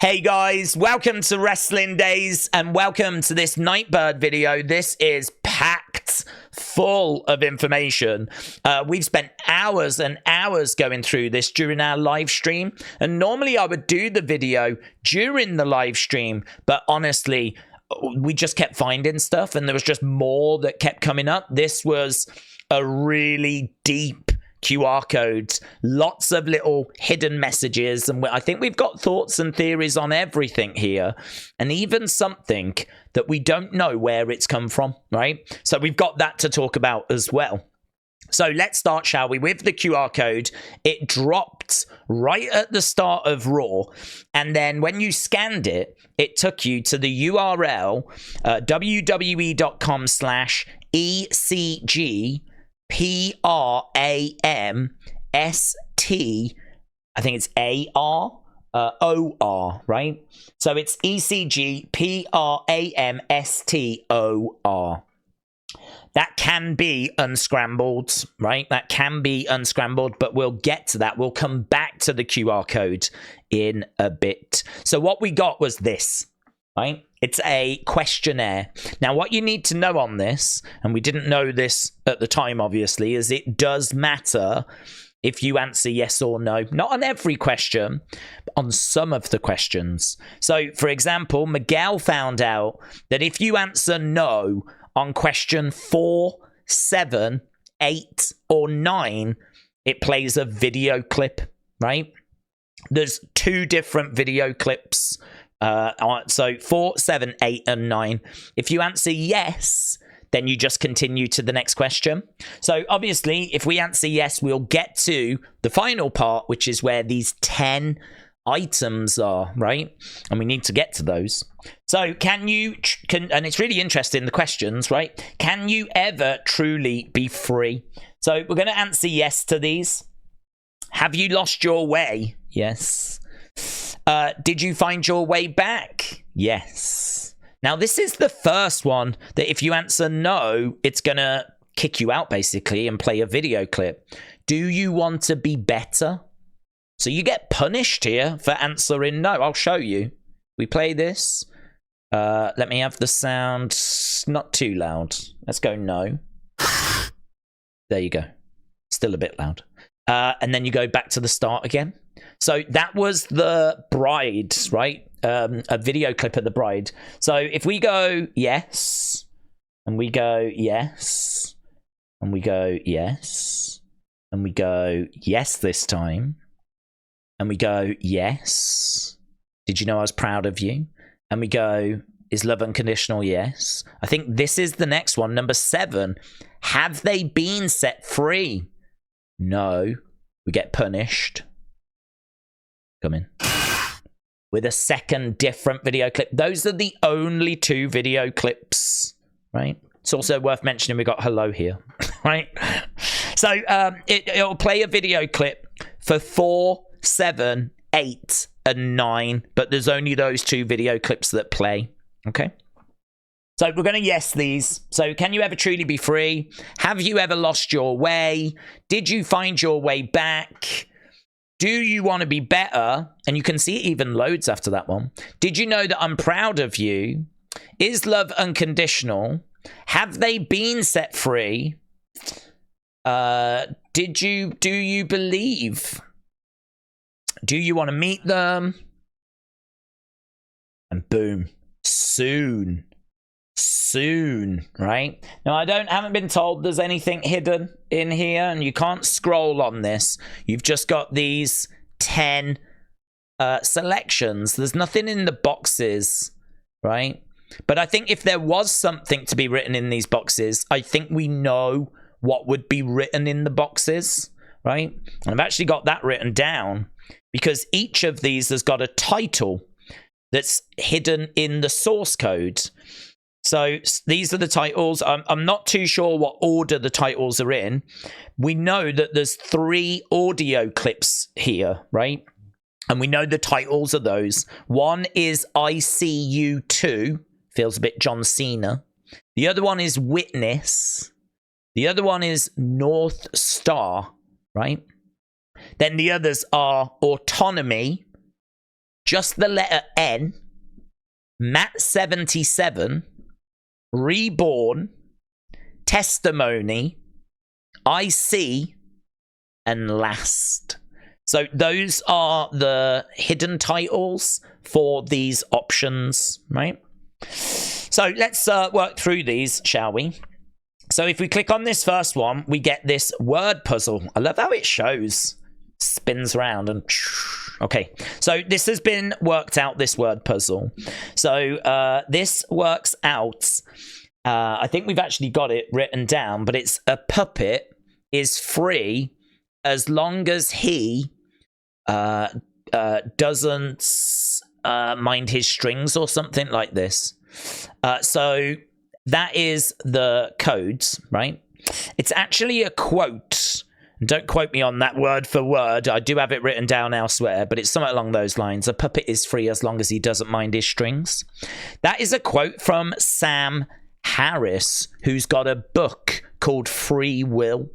Hey guys, welcome to Wrestling Daze and welcome to this Nightbird video. This is packed full of information. We've spent hours and hours going through this during our live stream, and normally I would do the video during the live stream, but honestly, we just kept finding stuff and there was just more that kept coming up. This was a really deep QR codes, lots of little hidden messages, and I think we've got thoughts and theories on everything here, and even something that we don't know where it's come from, right? So we've got that to talk about as well. So let's start, shall we, with the QR code. It dropped right at the start of Raw, and then when you scanned it, it took you to the URL www.com/ECGPRAMST, I think it's AROR, right? So it's ECGPRAMSTOR. That can be unscrambled, right? That can be unscrambled, but we'll get to that. We'll come back to the QR code in a bit. So what we got was this, right? It's a questionnaire. Now, what you need to know on this, and we didn't know this at the time, obviously, is it does matter if you answer yes or no. Not on every question, but on some of the questions. So, for example, Miguel found out that if you answer no on question 4, 7, 8, or 9, it plays a video clip, right? There's 2 different video clips. So 4, 7, 8, and 9. If you answer yes, then you just continue to the next question. So obviously, if we answer yes, we'll get to the final part, which is where these 10 items are, right? And we need to get to those. So and it's really interesting, the questions, right? Can you ever truly be free? So we're going to answer yes to these. Have you lost your way? Yes. Did you find your way back? Yes. Now, this is the first one that if you answer no, it's going to kick you out, basically, and play a video clip. Do you want to be better? So you get punished here for answering no. I'll show you. We play this. Let me have the sound not too loud. Let's go no. There you go. Still a bit loud. And then you go back to the start again. So that was the bride, right? A video clip of the bride. So if we go yes, and we go yes, and we go yes, and we go yes this time, and we go yes, did you know I was proud of you? And we go, is love unconditional? Yes. I think this is the next one, number 7. Have they been set free? No. We get punished. Come in. With a second different video clip. Those are the only 2 video clips, right? It's also worth mentioning we got hello here, right? So it'll play a video clip for 4, 7, 8, and 9, but there's only those 2 video clips that play, okay? So we're going to yes these. So can you ever truly be free? Have you ever lost your way? Did you find your way back? Do you want to be better? And you can see it even loads after that one. Did you know that I'm proud of you? Is love unconditional? Have they been set free? Do you believe? Do you want to meet them? And boom, soon, right? Now, I haven't been told there's anything hidden in here, and you can't scroll on this. You've just got these 10 selections. There's nothing in the boxes, right? But I think if there was something to be written in these boxes, I think we know what would be written in the boxes, right? And I've actually got that written down because each of these has got a title that's hidden in the source code. So these are the titles. I'm not too sure what order the titles are in. We know that there's 3 audio clips here, right? And we know the titles of those. One is ICU2. Feels a bit John Cena. The other one is Witness. The other one is North Star, right? Then the others are Autonomy, just the letter N, MAT77, Reborn, Testimony, IC, and Last. So those are the hidden titles for these options, right? So let's work through these, shall we? So if we click on this first one, we get this word puzzle. I love how it shows. Spins around and... Okay, so this has been worked out, this word puzzle. So this works out... I think we've actually got it written down, but it's a puppet is free as long as he doesn't mind his strings or something like this. So that is the codes, right? It's actually a quote. Don't quote me on that word for word. I do have it written down elsewhere, but it's something along those lines. A puppet is free as long as he doesn't mind his strings. That is a quote from Sam Harris, who's got a book called Free Will.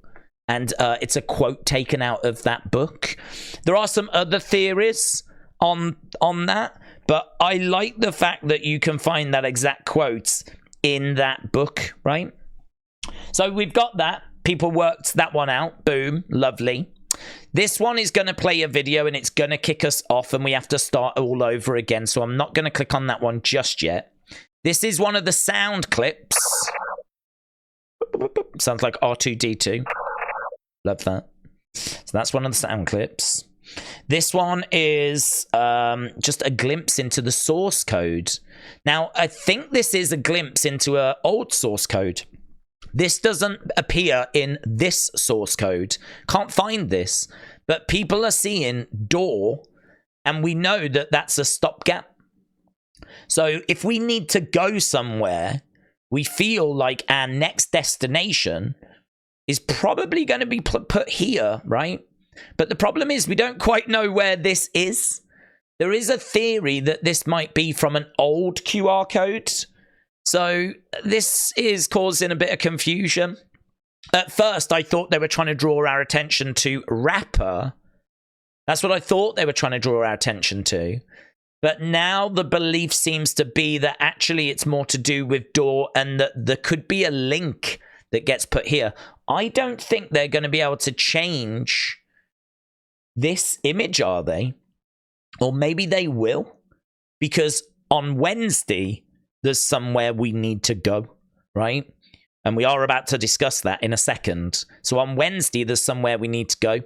And it's a quote taken out of that book. There are some other theories on that, but I like the fact that you can find that exact quote in that book, right? So we've got that. People worked that one out. Boom. Lovely. This one is going to play a video and it's going to kick us off and we have to start all over again. So I'm not going to click on that one just yet. This is one of the sound clips. Sounds like R2-D2. Love that. So that's one of the sound clips. This one is just a glimpse into the source code. Now, I think this is a glimpse into an old source code. This doesn't appear in this source code. Can't find this. But people are seeing door, and we know that that's a stopgap. So if we need to go somewhere, we feel like our next destination is probably going to be put here, right? But the problem is we don't quite know where this is. There is a theory that this might be from an old QR code. So this is causing a bit of confusion. At first, I thought they were trying to draw our attention to rapper. That's what I thought they were trying to draw our attention to. But now the belief seems to be that actually it's more to do with door and that there could be a link that gets put here. I don't think they're going to be able to change this image, are they? Or maybe they will. Because on Wednesday, there's somewhere we need to go, right? And we are about to discuss that in a second. So on Wednesday, there's somewhere we need to go.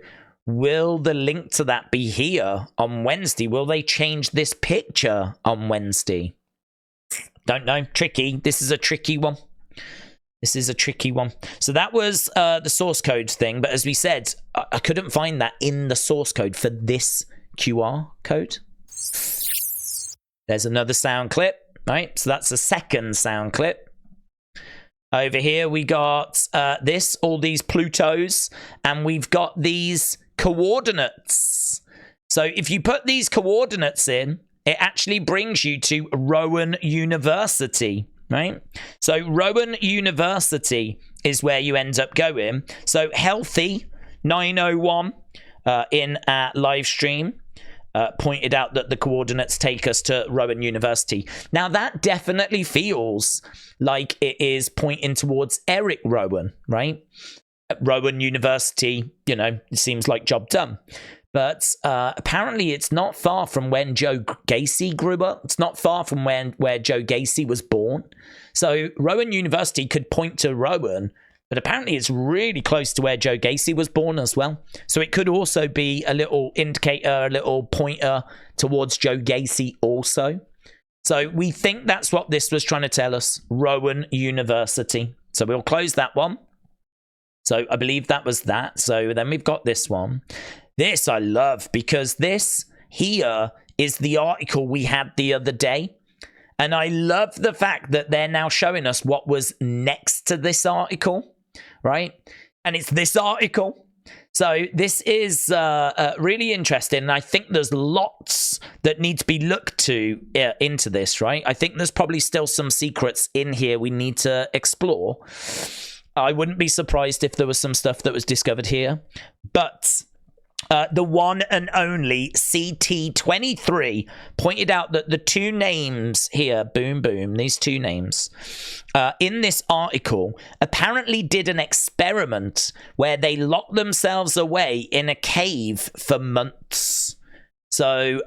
Will the link to that be here on Wednesday? Will they change this picture on Wednesday? Don't know. Tricky. This is a tricky one. This is a tricky one. So that was the source code thing. But as we said, I couldn't find that in the source code for this QR code. There's another sound clip, right? So that's the second sound clip. Over here, we got all these Plutos, and we've got these coordinates. So if you put these coordinates in, it actually brings you to Rowan University, right? So Rowan University is where you end up going. So Healthy 901 in our live stream pointed out that the coordinates take us to Rowan University. Now that definitely feels like it is pointing towards Eric Rowan, right? Rowan University, you know, it seems like job done. But apparently it's not far from when Joe Gacy grew up. It's not far from where Joe Gacy was born. So Rowan University could point to Rowan, but apparently it's really close to where Joe Gacy was born as well. So it could also be a little indicator, a little pointer towards Joe Gacy also. So we think that's what this was trying to tell us, Rowan University. So we'll close that one. So I believe that was that. So then we've got this one. This I love because this here is the article we had the other day. And I love the fact that they're now showing us what was next to this article, right? And it's this article. So this is really interesting. And I think there's lots that need to be looked to into this, right? I think there's probably still some secrets in here we need to explore. I wouldn't be surprised if there was some stuff that was discovered here. But the one and only CT23 pointed out that the two names here, boom, boom, these two names, in this article apparently did an experiment where they locked themselves away in a cave for months. So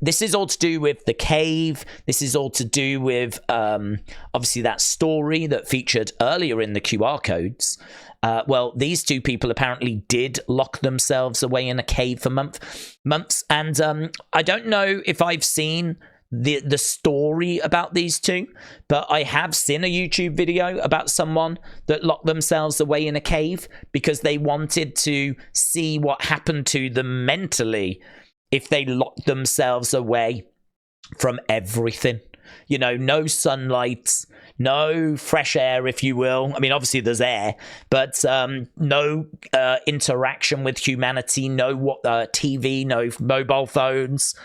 this is all to do with the cave. This is all to do with, obviously, that story that featured earlier in the QR codes. Well, these two people apparently did lock themselves away in a cave for months. And I don't know if I've seen the story about these two, but I have seen a YouTube video about someone that locked themselves away in a cave because they wanted to see what happened to them mentally if they locked themselves away from everything. You know, no sunlight, no fresh air, if you will. I mean, obviously there's air, but no interaction with humanity, no TV, no mobile phones,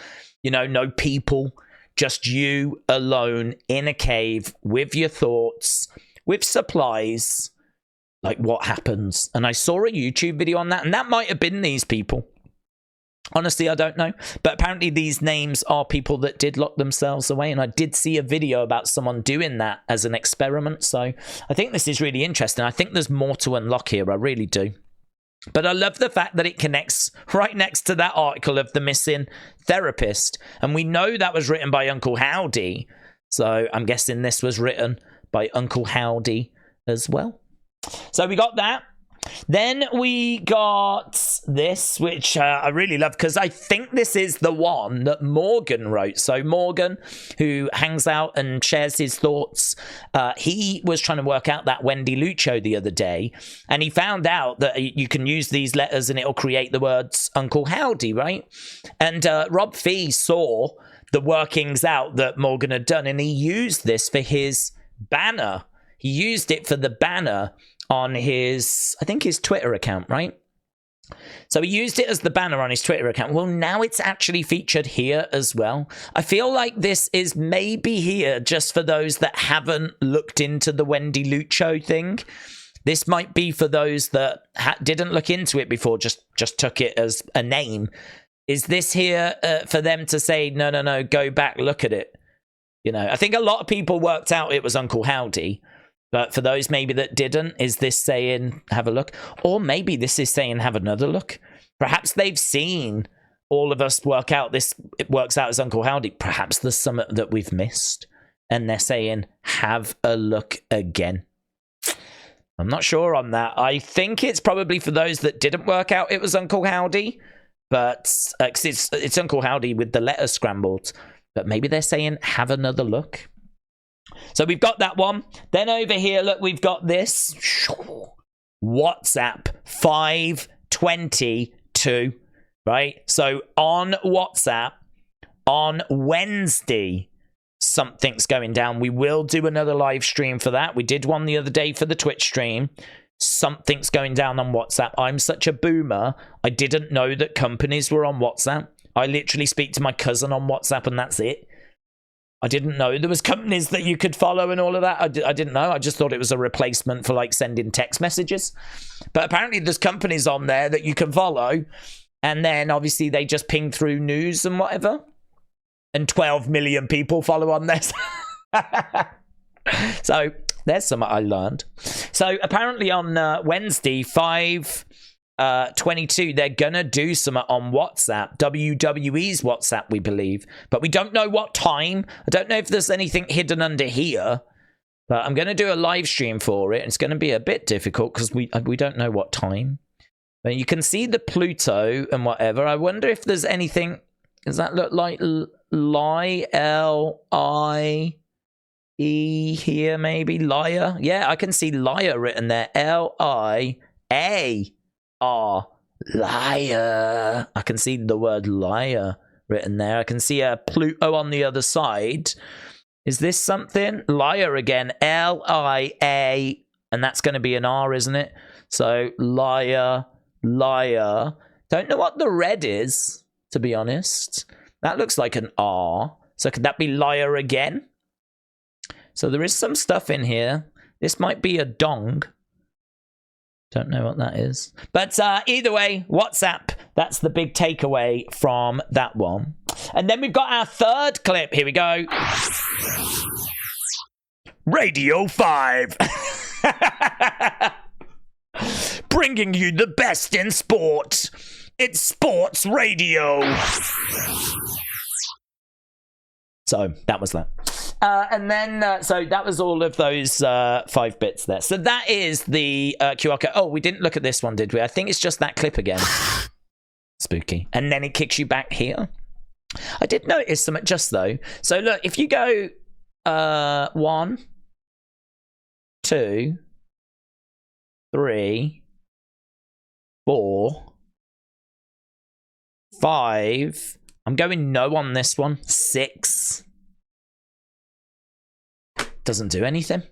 you know, no people, just you alone in a cave with your thoughts, with supplies. Like, what happens? And I saw a YouTube video on that, and that might have been these people. Honestly, I don't know. But apparently these names are people that did lock themselves away. And I did see a video about someone doing that as an experiment. So I think this is really interesting. I think there's more to unlock here. I really do. But I love the fact that it connects right next to that article of the missing therapist. And we know that was written by Uncle Howdy. So I'm guessing this was written by Uncle Howdy as well. So we got that. Then we got this, which I really love, because I think this is the one that Morgan wrote. So Morgan, who hangs out and shares his thoughts, he was trying to work out that Wendy Lucho the other day, and he found out that you can use these letters and it'll create the words Uncle Howdy, right? And Rob Fee saw the workings out that Morgan had done, and he used this for his banner. He used it for the banner on his, I think his Twitter account, right? So he used it as the banner on his Twitter account. Well, now it's actually featured here as well. I feel like this is maybe here just for those that haven't looked into the Wendy Lucho thing. This might be for those that didn't look into it before, just took it as a name. Is this here for them to say, no, go back, look at it? You know, I think a lot of people worked out it was Uncle Howdy. But for those maybe that didn't, is this saying, have a look? Or maybe this is saying, have another look. Perhaps they've seen all of us work out this. It works out as Uncle Howdy. Perhaps there's some that we've missed. And they're saying, have a look again. I'm not sure on that. I think it's probably for those that didn't work out it was Uncle Howdy. But it's Uncle Howdy with the letters scrambled. But maybe they're saying, have another look. So we've got that one. Then over here, look, we've got this. WhatsApp 522, right? So on WhatsApp, on Wednesday, something's going down. We will do another live stream for that. We did one the other day for the Twitch stream. Something's going down on WhatsApp. I'm such a boomer. I didn't know that companies were on WhatsApp. I literally speak to my cousin on WhatsApp and that's it. I didn't know there was companies that you could follow and all of that. I didn't know. I just thought it was a replacement for like sending text messages. But apparently there's companies on there that you can follow. And then obviously they just ping through news and whatever. And 12 million people follow on this. So there's something I learned. So apparently on Wednesday, 5/22, they're gonna do something on WhatsApp, WWE's WhatsApp, we believe, but we don't know what time. I don't know if there's anything hidden under here, but I'm gonna do a live stream for it. It's gonna be a bit difficult because we don't know what time. But you can see the Pluto and whatever. I wonder if there's anything. Does that look like L-I-E here? Maybe liar. Yeah, I can see liar written there. L-I-A-R. Liar. I can see the word liar written there. I can see a Pluto on the other side. Is this something? Liar again. L-I-A. And that's going to be an R, isn't it? So liar, liar. Don't know what the red is, to be honest. That looks like an R. So could that be liar again? So there is some stuff in here. This might be a dong. Don't know what that is. But either way, WhatsApp, that's the big takeaway from that one. And then we've got our third clip. Here we go. Radio 5. Bringing you the best in sport. It's sports radio. So that was that. And then, so that was all of those 5 bits there. So that is the QR code. Oh, we didn't look at this one, did we? I think it's just that clip again. Spooky. And then it kicks you back here. I did notice something just though. So look, if you go 1, 2, 3, 4, 5. I'm going no on this one. 6. Doesn't do anything.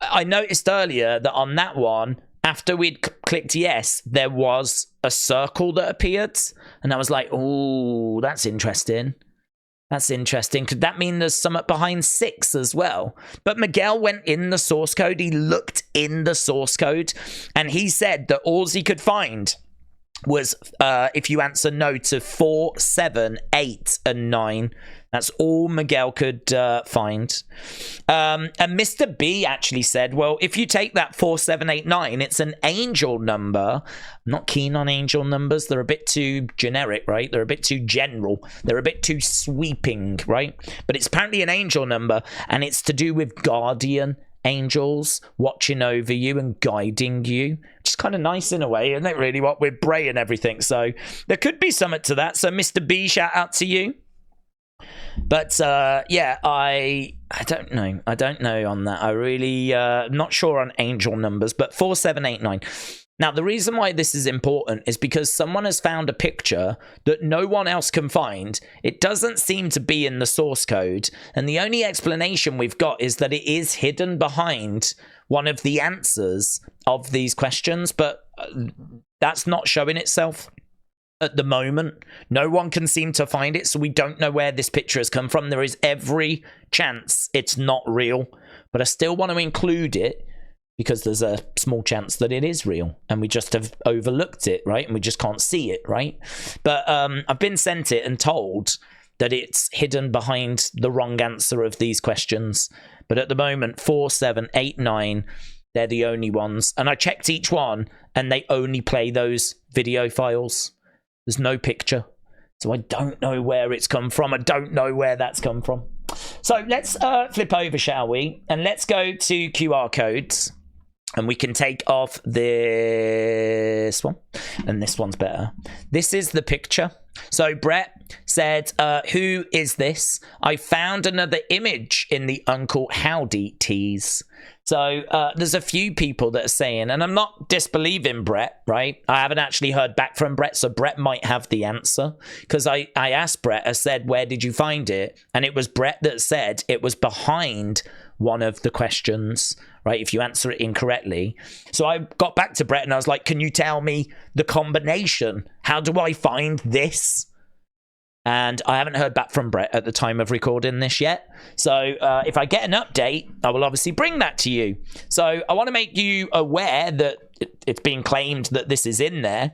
I noticed earlier that on that one, after we'd clicked yes, there was a circle that appeared. And I was like, oh, that's interesting. That's interesting. Could that mean there's something behind 6 as well? But Miguel went in the source code. He looked in the source code. And he said that all he could find was if you answer no to 4, 7, 8, and 9. That's all Miguel could find. And Mr. B actually said, well, if you take that 4, 7, 8, 9, it's an angel number. I'm not keen on angel numbers. They're a bit too generic, right? They're a bit too general. They're a bit too sweeping, right? But it's apparently an angel number, and it's to do with guardian angels watching over you and guiding you, which is kind of nice in a way, isn't it, really, what with Bray and everything? So there could be something to that. So Mr. B, shout out to you. But yeah, I don't know. I don't know on that. I really not sure on angel numbers, but 4, 7, 8, 9. Now, the reason why this is important is because someone has found a picture that no one else can find. It doesn't seem to be in the source code. And the only explanation we've got is that it is hidden behind one of the answers of these questions. But that's not showing itself at the moment. No one can seem to find it. So we don't know where this picture has come from. There is every chance it's not real. But I still want to include it, because there's a small chance that it is real and we just have overlooked it, right? And we just can't see it, right? But I've been sent it and told that it's hidden behind the wrong answer of these questions. But at the moment, 4, 7, 8, 9, they're the only ones. And I checked each one and they only play those video files. There's no picture. So I don't know where it's come from. I don't know where that's come from. So let's flip over, shall we? And let's go to QR codes. And we can take off this one. And this one's better. This is the picture. So Brett said, who is this? I found another image in the Uncle Howdy tease. So there's a few people that are saying, and I'm not disbelieving Brett, right? I haven't actually heard back from Brett, so Brett might have the answer. Because I asked Brett, I said, where did you find it? And it was Brett that said it was behind one of the questions, right? If you answer it incorrectly. So I got back to Brett and I was like, can you tell me the combination? How do I find this? And I haven't heard back from Brett at the time of recording this yet. So if I get an update, I will obviously bring that to you. So I want to make you aware that it's being claimed that this is in there,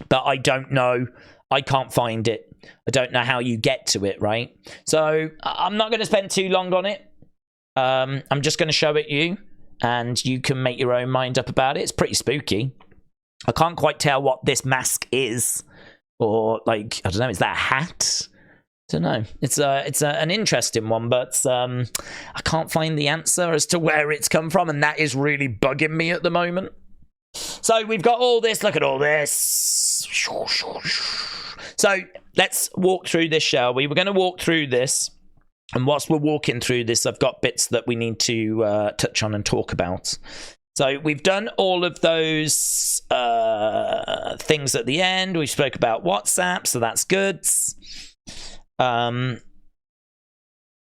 but I don't know. I can't find it. I don't know how you get to it, right? So I'm not going to spend too long on it. I'm just going to show it you, and you can make your own mind up about it. It's pretty spooky. I can't quite tell what this mask is, or like, I don't know, is that a hat? I don't know. It's an interesting one, but I can't find the answer as to where it's come from, and that is really bugging me at the moment. So we've got all this. Look at all this. So let's walk through this, shall we? We're going to walk through this. And whilst we're walking through this, I've got bits that we need to touch on and talk about. So we've done all of those things at the end. We spoke about WhatsApp, so that's good.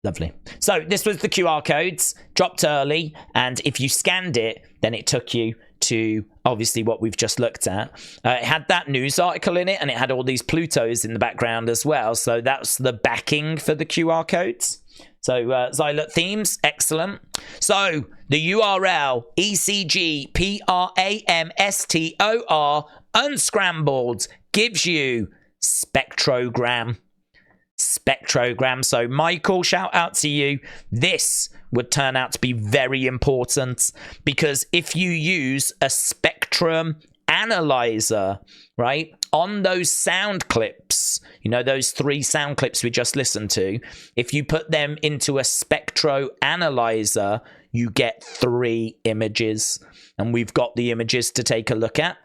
Lovely. So this was the QR codes, dropped early, and if you scanned it, then it took you to obviously what we've just looked at. It had that news article in it, and it had all these Plutos in the background as well. So that's the backing for the QR codes. So Xylot themes, excellent. So the URL ECGPRAMSTOR unscrambled gives you spectrogram. Spectrogram. So Michael, shout out to you. This would turn out to be very important, because if you use a spectrum analyzer, right, on those sound clips, you know, those 3 sound clips we just listened to, if you put them into a spectro analyzer, you get 3 images, and we've got the images to take a look at.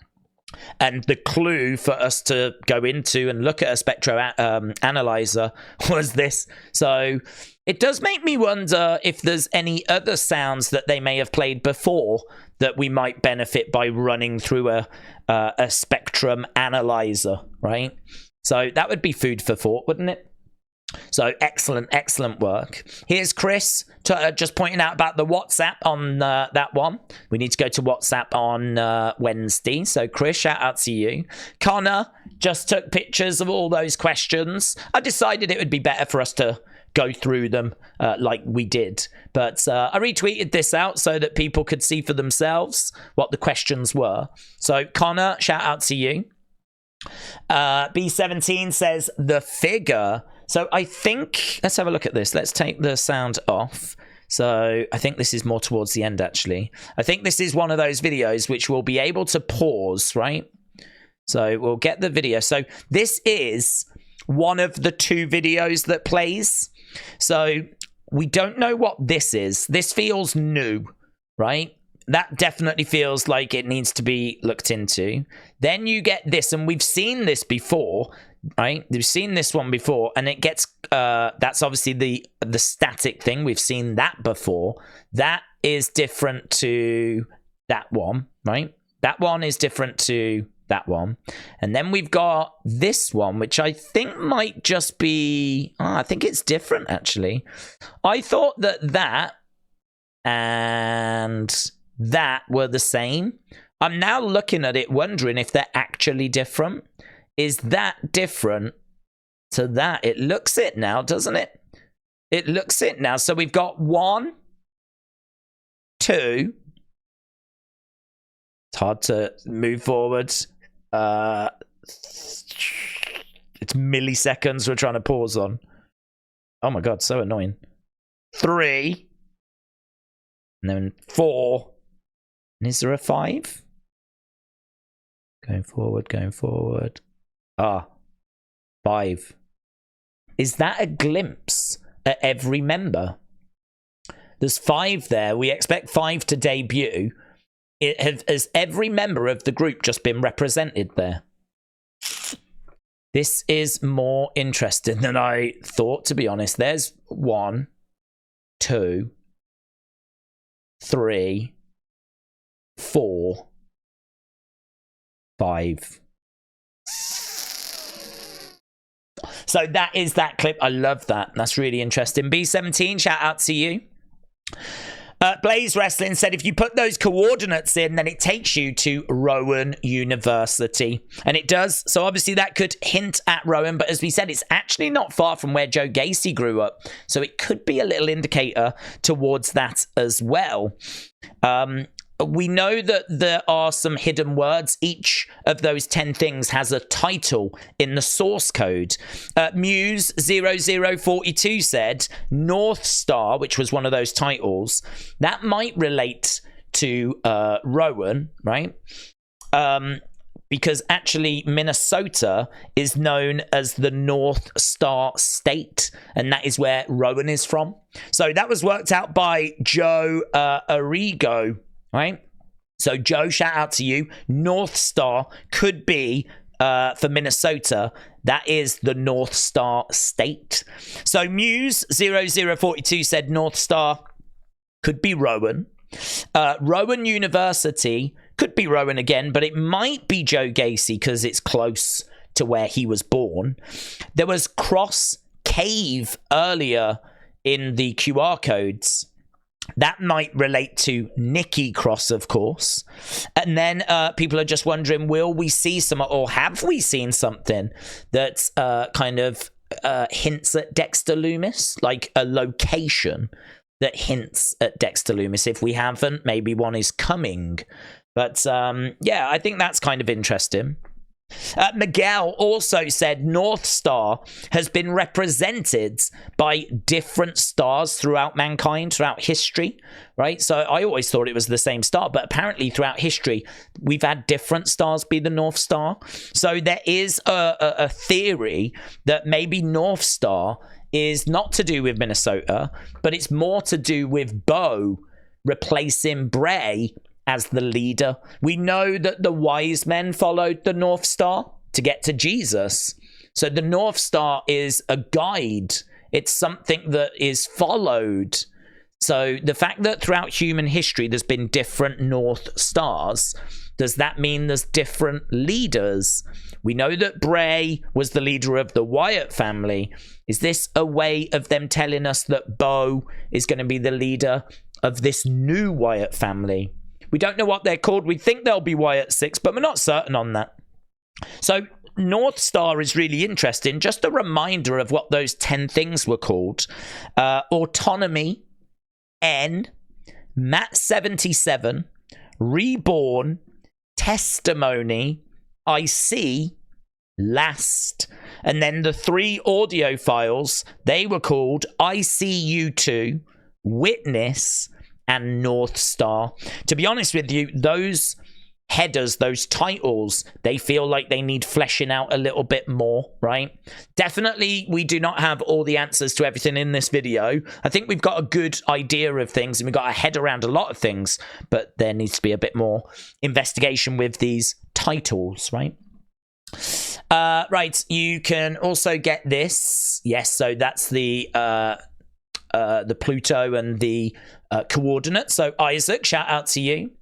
And the clue for us to go into and look at a spectro analyzer was this. So it does make me wonder if there's any other sounds that they may have played before that we might benefit by running through a spectrum analyzer, right? So that would be food for thought, wouldn't it? So excellent, excellent work. Here's Chris just pointing out about the WhatsApp on that one. We need to go to WhatsApp on Wednesday. So Chris, shout out to you. Connor just took pictures of all those questions. I decided it would be better for us to go through them like we did. But I retweeted this out so that people could see for themselves what the questions were. So Connor, shout out to you. B17 says the figure. So I think, let's have a look at this. Let's take the sound off. So I think this is more towards the end, actually. I think this is one of those videos which we'll be able to pause, right? So we'll get the video. So this is one of the 2 videos that plays. So we don't know what this is. This feels new, right? That definitely feels like it needs to be looked into. Then you get this, and we've seen this before, right? We've seen this one before, and it gets, that's obviously the static thing. We've seen that before. That is different to that one, right? That one is different to that one. And then we've got this one, which I think might just be, I think it's different, actually. I thought that and that were the same. I'm now looking at it wondering if they're actually different. Is that different to that? It looks it now, doesn't it? It looks it now. So we've got 1, 2. It's hard to move forward. It's milliseconds we're trying to pause on. Oh my God, so annoying. 3. And then 4. And is there a 5? Going forward, going forward. 5. Is that a glimpse at every member? There's 5 there. We expect 5 to debut. Has every member of the group just been represented there? This is more interesting than I thought, to be honest. There's 1, 2, 3, 4, 5. So that is that clip. I love that. That's really interesting. B17, shout out to you. Blaze Wrestling said if you put those coordinates in, then it takes you to Rowan University. And it does. So obviously that could hint at Rowan. But as we said, it's actually not far from where Joe Gacy grew up. So it could be a little indicator towards that as well. We know that there are some hidden words. Each of those 10 things has a title in the source code. Muse0042 said North Star, which was one of those titles, that might relate to Rowan, right? Because actually Minnesota is known as the North Star State, and that is where Rowan is from. So that was worked out by Joe Arrigo. Right? So, Joe, shout out to you. North Star could be, for Minnesota, that is the North Star State. So, Muse0042 said North Star could be Rowan. Rowan University could be Rowan again, but it might be Joe Gacy because it's close to where he was born. There was Cross Cave earlier in the QR codes. That might relate to Nikki Cross, of course. And then people are just wondering, will we see some, or have we seen something that's kind of hints at Dexter Lumis, like a location that hints at Dexter Lumis. If we haven't, maybe one is coming. But yeah, I think that's kind of interesting. Miguel also said North Star has been represented by different stars throughout mankind, throughout history, right? So I always thought it was the same star, but apparently throughout history, we've had different stars be the North Star. So there is a theory that maybe North Star is not to do with Minnesota, but it's more to do with Bo replacing Bray as the leader. We know that the wise men followed the North Star to get to Jesus. So the North Star is a guide. It's something that is followed. So the fact that throughout human history there's been different North Stars, does that mean there's different leaders? We know that Bray was the leader of the Wyatt family. Is this a way of them telling us that Bo is going to be the leader of this new Wyatt family? We don't know what they're called. We think they'll be WYATT 6, but we're not certain on that. So North Star is really interesting. Just a reminder of what those 10 things were called. Autonomy, N, Mat 77, Reborn, Testimony, I See, Last. And then the 3 audio files, they were called ICU2, Witness, and North Star. To be honest with you, those headers, those titles, they feel like they need fleshing out a little bit more, right? Definitely, we do not have all the answers to everything in this video. I think we've got a good idea of things and we've got a head around a lot of things, but there needs to be a bit more investigation with these titles, right? Right, you can also get this. Yes, so that's the Pluto and the coordinates. So Isaac, shout out to you.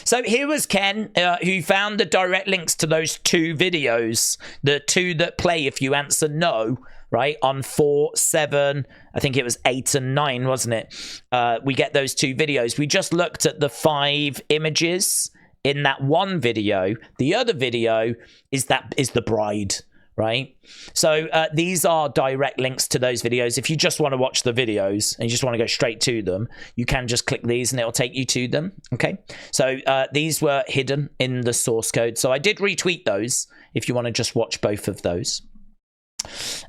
So here was Ken, who found the direct links to those 2 videos, the 2 that play if you answer no, right, on 4, 7, I think it was 8 and 9, wasn't it? We get those 2 videos. We just looked at the 5 images in that one video. The other video is the bride, right? So these are direct links to those videos. If you just want to watch the videos and you just want to go straight to them, you can just click these and it'll take you to them. Okay, so these were hidden in the source code, so I did retweet those if you want to just watch both of those.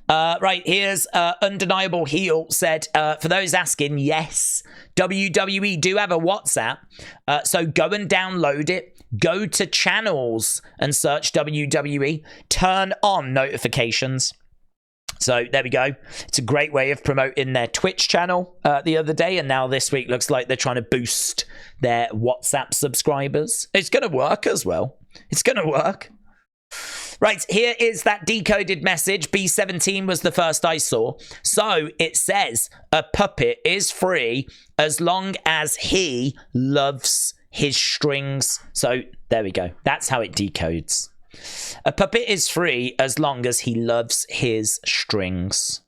Right, here's Undeniable Heel said, for those asking, yes, WWE do have a WhatsApp, so go and download it. Go to channels and search WWE. Turn on notifications. So there we go. It's a great way of promoting their Twitch channel the other day, and now this week looks like they're trying to boost their WhatsApp subscribers. It's going to work as well. It's going to work. Right, here is that decoded message. B17 was the first I saw. So it says, a puppet is free as long as he loves his strings. So there we go. That's how it decodes. A puppet is free as long as he loves his strings.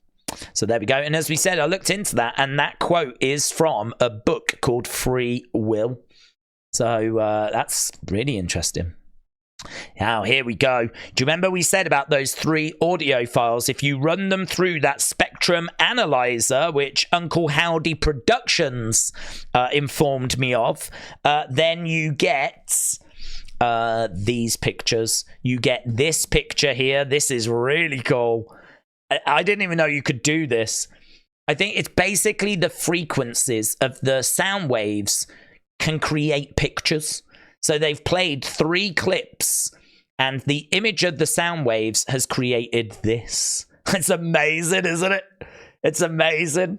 So there we go. And as we said, I looked into that, and that quote is from a book called Free Will. So that's really interesting. Now, here we go. Do you remember we said about those 3 audio files? If you run them through that Spectrum analyzer, which Uncle Howdy Productions informed me of, then you get these pictures. You get this picture here. This is really cool. I didn't even know you could do this. I think it's basically the frequencies of the sound waves can create pictures. So they've played 3 clips, and the image of the sound waves has created this. It's amazing, isn't it? It's amazing.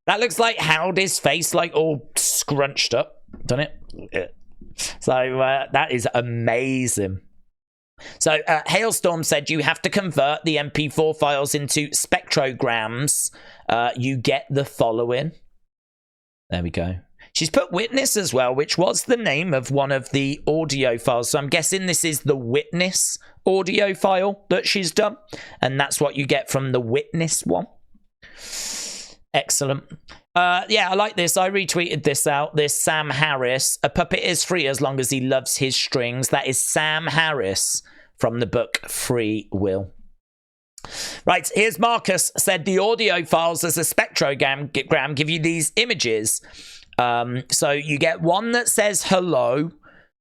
That looks like Howdy's face, like all scrunched up, doesn't it? Yeah. So that is amazing. So Hailstorm said you have to convert the MP4 files into spectrograms. You get the following. There we go. She's put Witness as well, which was the name of one of the audio files. So I'm guessing this is the Witness audio file that she's done. And that's what you get from the Witness one. Excellent. Yeah, I like this. I retweeted this out. This Sam Harris. A puppet is free as long as he loves his strings. That is Sam Harris from the book Free Will. Right, here's Marcus said the audio files as a spectrogram give you these images. So you get one that says hello.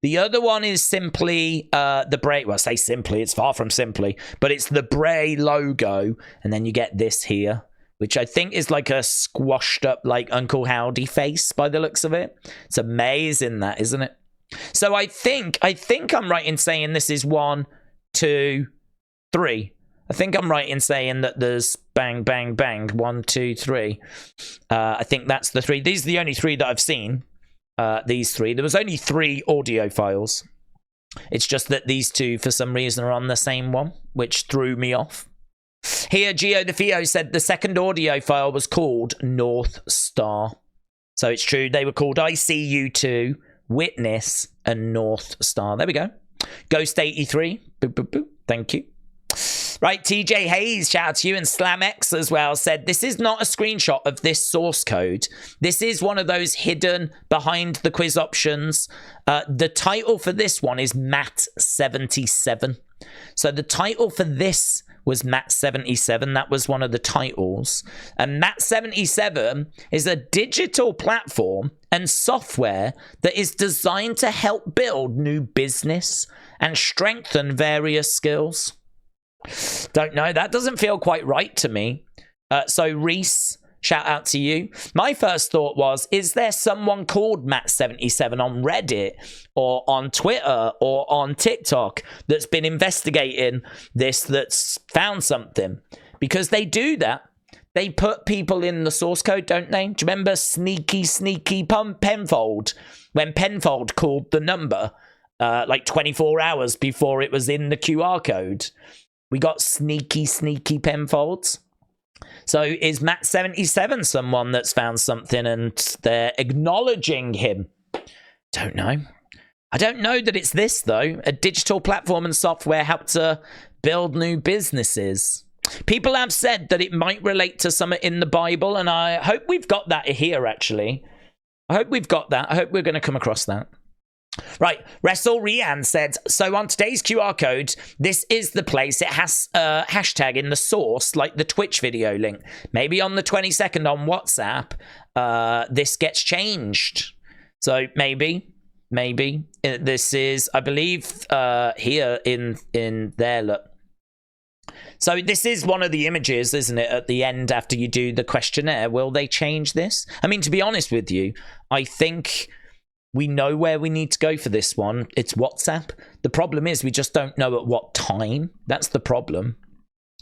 The other one is simply the Bray. Well, I say simply, it's far from simply, but it's the Bray logo. And then you get this here, which I think is like a squashed up like Uncle Howdy face by the looks of it. It's amazing that, isn't it? So I think I'm right in saying this is 1, 2, 3. I think I'm right in saying that there's bang, bang, bang, 1, 2, 3. I think that's the 3. These are the only 3 that I've seen. These 3. There was only 3 audio files. It's just that these 2, for some reason, are on the same one, which threw me off. Here, Gio the Theo said the second audio file was called North Star. So it's true. They were called ICU2, Witness, and North Star. There we go. Ghost 83. Boop, boop, boop. Thank you. Right, TJ Hayes, shout out to you, and SlamX as well, said this is not a screenshot of this source code. This is one of those hidden behind the quiz options. The title for this one is Matt 77. So the title for this was Matt 77. That was one of the titles. And Matt 77 is a digital platform and software that is designed to help build new business and strengthen various skills. Don't know. That doesn't feel quite right to me. So Reese, shout out to you. My first thought was, is there someone called Matt77 on Reddit or on Twitter or on TikTok that's been investigating this, that's found something? Because they do that. They put people in the source code, don't they? Do you remember sneaky Penfold? When Penfold called the number like 24 hours before it was in the QR code. We got sneaky Penfolds. So is Matt77 someone that's found something and they're acknowledging him? Don't know. I don't know that it's this, though. A digital platform and software help to build new businesses. People have said that it might relate to something in the Bible, and I hope we've got that here, actually. I hope we've got that. I hope we're going to come across that. Right, Wrestle Rian said, so on today's QR code, this is the place. It has a hashtag in the source, like the Twitch video link. Maybe on the 22nd on WhatsApp, this gets changed. So maybe this is, I believe, here in there, look. So this is one of the images, isn't it, at the end after you do the questionnaire. Will they change this? I mean, to be honest with you, I think we know where we need to go for this one. It's WhatsApp. The problem is we just don't know at what time. That's the problem.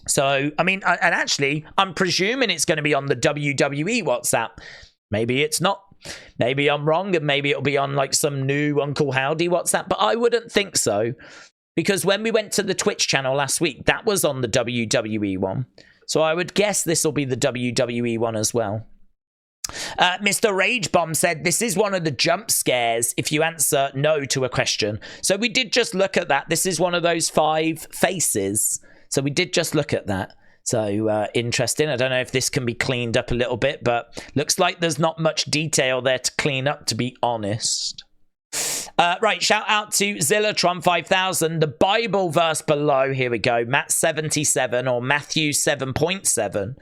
So, I mean, and actually, I'm presuming it's going to be on the WWE WhatsApp. Maybe it's not. Maybe I'm wrong, and maybe it'll be on like some new Uncle Howdy WhatsApp. But I wouldn't think so. Because when we went to the Twitch channel last week, that was on the WWE one. So I would guess this will be the WWE one as well. Mr. Rage Bomb said, this is one of the jump scares if you answer no to a question. So we did just look at that. This is one of those 5 faces. So we did just look at that. So interesting. I don't know if this can be cleaned up a little bit, but looks like there's not much detail there to clean up, to be honest. Right, shout out to Zillatron 5000. The Bible verse below, here we go, Matt 77 or Matthew 7.7.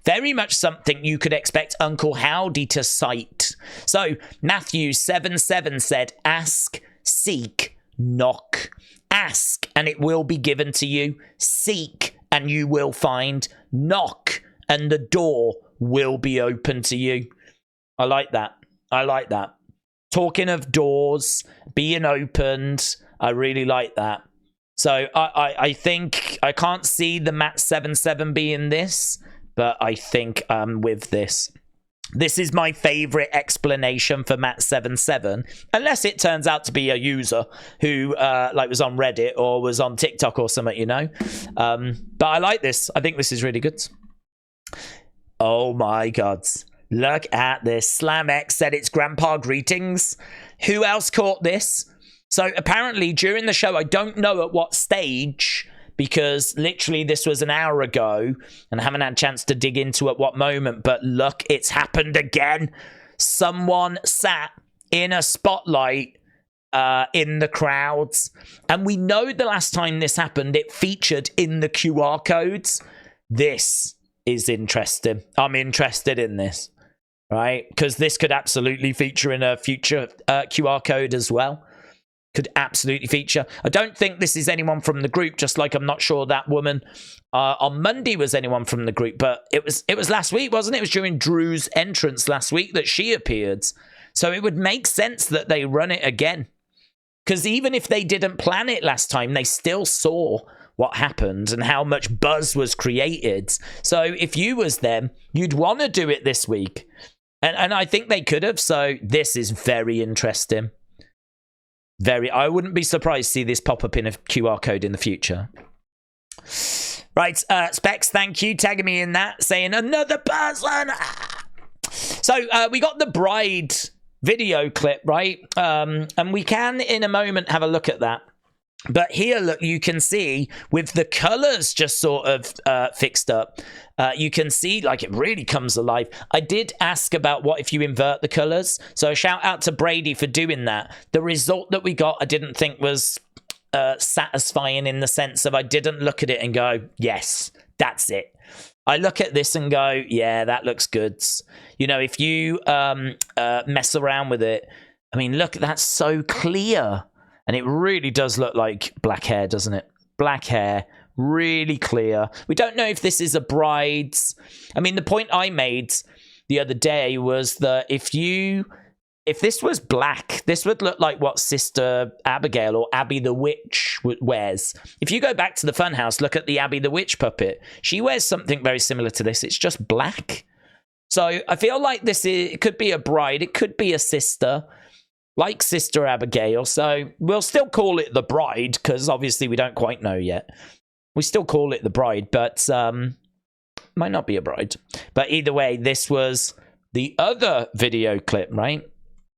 Very much something you could expect Uncle Howdy to cite. So Matthew 7:7 said, ask, seek, knock. Ask and it will be given to you. Seek and you will find. Knock and the door will be open to you. I like that. I like that. Talking of doors being opened, I really like that. So I think I can't see the Matt 77 being this, but I think I'm with this. This is my favorite explanation for Matt 77, unless it turns out to be a user who like was on Reddit or was on TikTok or something, you know. But I like this. I think this is really good. Oh my God. Look at this. SlamX said it's Grandpa Greetings. Who else caught this? So apparently during the show, I don't know at what stage, because literally this was an hour ago and I haven't had a chance to dig into at what moment, but look, it's happened again. Someone sat in a spotlight in the crowds. And we know the last time this happened, it featured in the QR codes. This is interesting. I'm interested in this, right? Because this could absolutely feature in a future QR code as well. Could absolutely feature. I don't think this is anyone from the group, just like I'm not sure that woman on Monday was anyone from the group, but it was last week, wasn't it? It was during Drew's entrance last week that she appeared. So it would make sense that they run it again. Because even if they didn't plan it last time, they still saw what happened and how much buzz was created. So if you was them, you'd want to do it this week. And I think they could have. So this is very interesting. I wouldn't be surprised to see this pop up in a QR code in the future. Right, Specs, thank you, tagging me in that, saying another person. So we got the bride video clip, right? And we can, in a moment, have a look at that. But here, look, you can see with the colors just sort of fixed up, you can see like it really comes alive. I did ask about what if you invert the colors. So shout out to Brady for doing that. The result that we got, I didn't think was satisfying in the sense of I didn't look at it and go, yes, that's it. I look at this and go, yeah, that looks good. You know, if you mess around with it, I mean, look, that's so clear. And it really does look like black hair, doesn't it? Black hair, really clear. We don't know if this is a bride's. I mean, the point I made the other day was that if this was black, this would look like what Sister Abigail or Abby the Witch wears. If you go back to the Funhouse, look at the Abby the Witch puppet. She wears something very similar to this. It's just black. So I feel like it could be a bride. It could be a sister. Like Sister Abigail, so we'll still call it the bride, because obviously we don't quite know yet. We still call it the bride, but might not be a bride. But either way, this was the other video clip, right?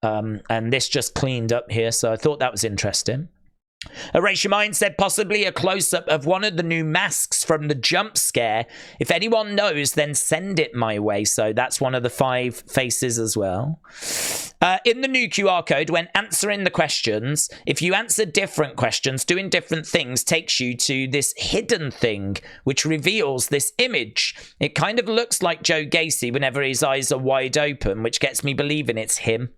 And this just cleaned up here, so I thought that was interesting. Erase Your Mind said possibly a close-up of one of the new masks from the jump scare. If anyone knows, then send it my way. So that's one of the 5 faces as well. In the new QR code, when answering the questions, if you answer different questions, doing different things takes you to this hidden thing, which reveals this image. It kind of looks like Joe Gacy whenever his eyes are wide open, which gets me believing it's him.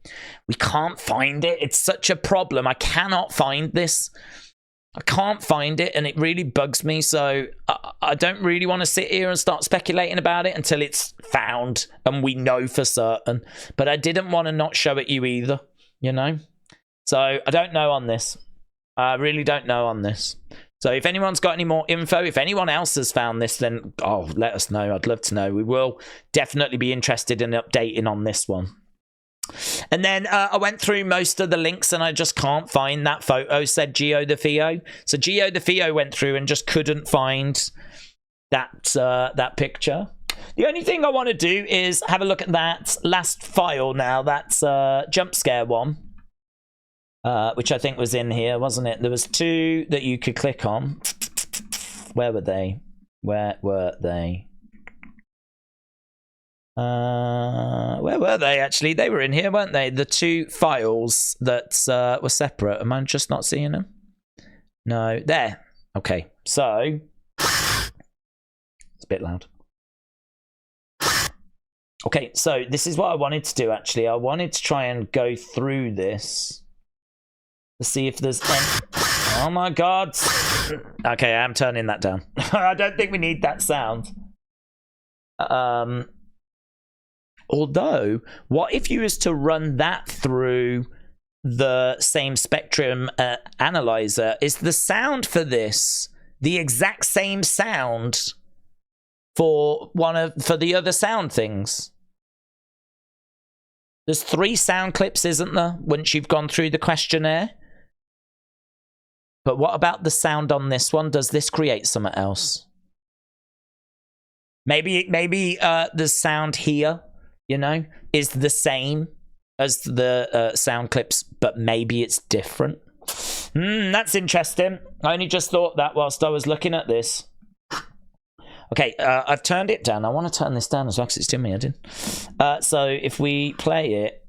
We can't find it. It's such a problem. I cannot find this. I can't find it, and it really bugs me, so I don't really want to sit here and start speculating about it until it's found and we know for certain. But I didn't want to not show it you either, you know? So I don't know on this. I really don't know on this. So if anyone's got any more info, if anyone else has found this, then let us know. I'd love to know. We will definitely be interested in updating on this one. And then I went through most of the links and I just can't find that photo, said Gio the Theo. So Gio the Theo went through and just couldn't find that picture. The only thing I want to do is have a look at that last file now. That's jump scare one, which I think was in here, wasn't it? There was 2 that you could click on. Where were they? Where were they? Where were they actually? They were in here, weren't they? The 2 files that were separate. Am I just not seeing them? No, there. Okay, so it's a bit loud. Okay, so this is what I wanted to do actually. I wanted to try and go through this to see if there's any... Oh my god. Okay, I am turning that down. I don't think we need that sound. Although, what if you was to run that through the same spectrum analyzer? Is the sound for this the exact same sound for the other sound things? There's 3 sound clips, isn't there, once you've gone through the questionnaire? But what about the sound on this one? Does this create something else? Maybe the sound here, you know, is the same as the sound clips, but maybe it's different. That's interesting. I only just thought that whilst I was looking at this. Okay, I've turned it down. I want to turn this down as well because it's doing me head in. So if we play it,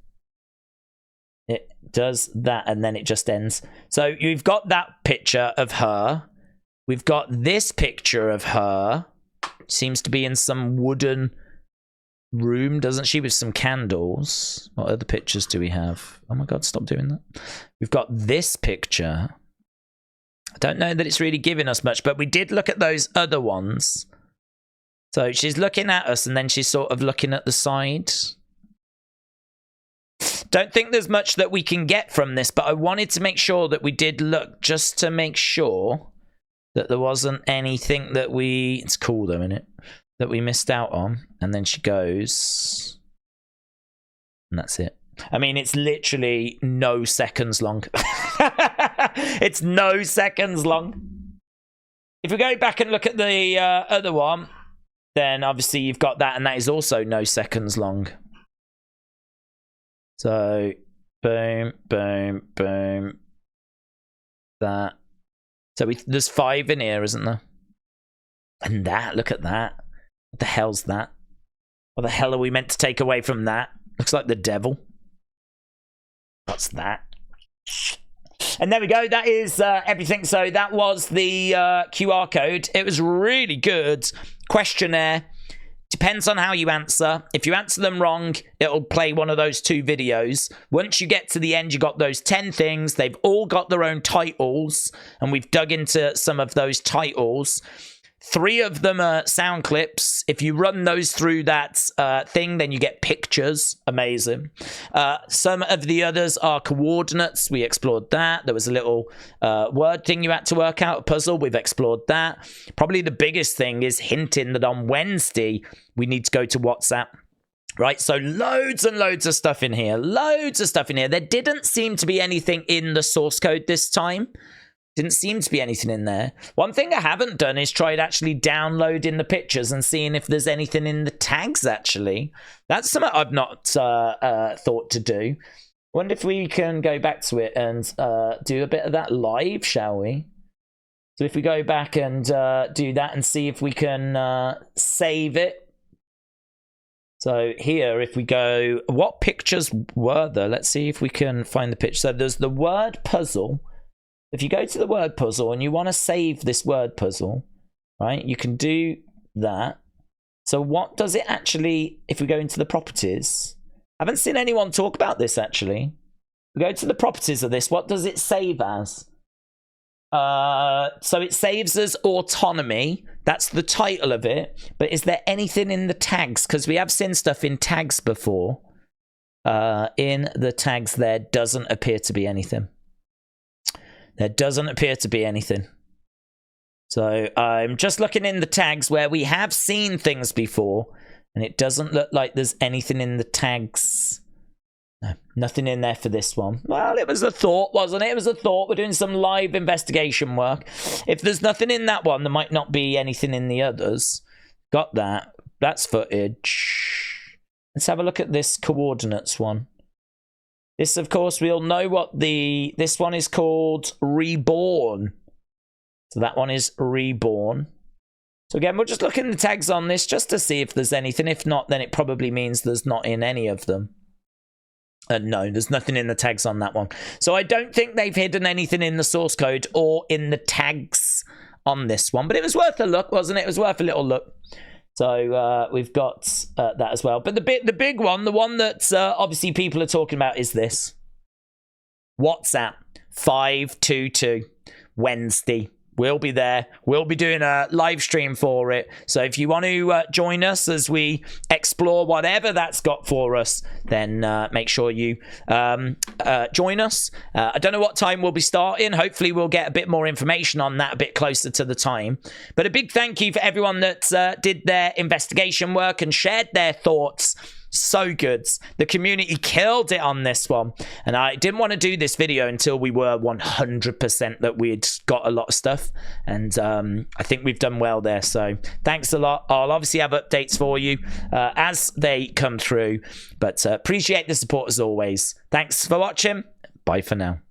it does that and then it just ends. So you've got that picture of her. We've got this picture of her. Seems to be in some wooden room, doesn't she, with some candles. What other pictures do we have? Oh my god, stop doing that. We've got this picture. I don't know that it's really giving us much, but we did look at those other ones. So she's looking at us and then she's sort of looking at the side. Don't think there's much that we can get from this, but I wanted to make sure that we did look just to make sure that there wasn't anything that we... It's cool though, isn't it? That we missed out on. And then she goes... And that's it. I mean, it's literally no seconds long. It's no seconds long. If we go back and look at the other one, then obviously you've got that, and that is also no seconds long. So, boom, boom, boom. That. So there's 5 in here, isn't there? And that, look at that. What the hell's that? What the hell are we meant to take away from that? Looks like the devil. What's that? And there we go. That is everything. So that was the QR code. It was really good. Questionnaire. Depends on how you answer. If you answer them wrong, it'll play one of those 2 videos. Once you get to the end, you got those 10 things. They've all got their own titles, and we've dug into some of those titles. 3 of them are sound clips. If you run those through that thing, then you get pictures. Amazing. Some of the others are coordinates. We explored that. There was a little word thing you had to work out, a puzzle. We've explored that. Probably the biggest thing is hinting that on Wednesday, we need to go to WhatsApp. Right, so loads and loads of stuff in here. Loads of stuff in here. There didn't seem to be anything in the source code this time. Didn't seem to be anything in there. One thing I haven't done is tried actually downloading the pictures and seeing if there's anything in the tags, actually. That's something I've not thought to do. Wonder if we can go back to it and do a bit of that live, shall we? So if we go back and do that and see if we can save it. So here, if we go, what pictures were there? Let's see if we can find the picture. So there's the word puzzle. If you go to the word puzzle and you want to save this word puzzle, right, you can do that. So what does it actually, if we go into the properties, I haven't seen anyone talk about this actually. We go to the properties of this, what does it save as? So it saves as autonomy. That's the title of it. But is there anything in the tags? Because we have seen stuff in tags before. In the tags there doesn't appear to be anything. There doesn't appear to be anything. So I'm just looking in the tags where we have seen things before, and it doesn't look like there's anything in the tags. No, nothing in there for this one. Well, it was a thought, wasn't it? It was a thought. We're doing some live investigation work. If there's nothing in that one, there might not be anything in the others. Got that. That's footage. Let's have a look at this coordinates one. This, of course, we'll know what this one is called Reborn. So that one is Reborn. So again, we'll just look in the tags on this just to see if there's anything. If not, then it probably means there's not in any of them. No, there's nothing in the tags on that one. So I don't think they've hidden anything in the source code or in the tags on this one. But it was worth a look, wasn't it? It was worth a little look. So we've got that as well. But the big one, the one that obviously people are talking about is this. WhatsApp 522 Wednesday. We'll be there. We'll be doing a live stream for it. So if you want to join us as we explore whatever that's got for us, then make sure you join us. I don't know what time we'll be starting. Hopefully we'll get a bit more information on that a bit closer to the time. But a big thank you for everyone that did their investigation work and shared their thoughts. So good. The community killed it on this one, and I didn't want to do this video until we were 100% that we'd got a lot of stuff, and I think we've done well there. So thanks a lot. I'll obviously have updates for you as they come through, but appreciate the support as always. Thanks for watching. Bye for now.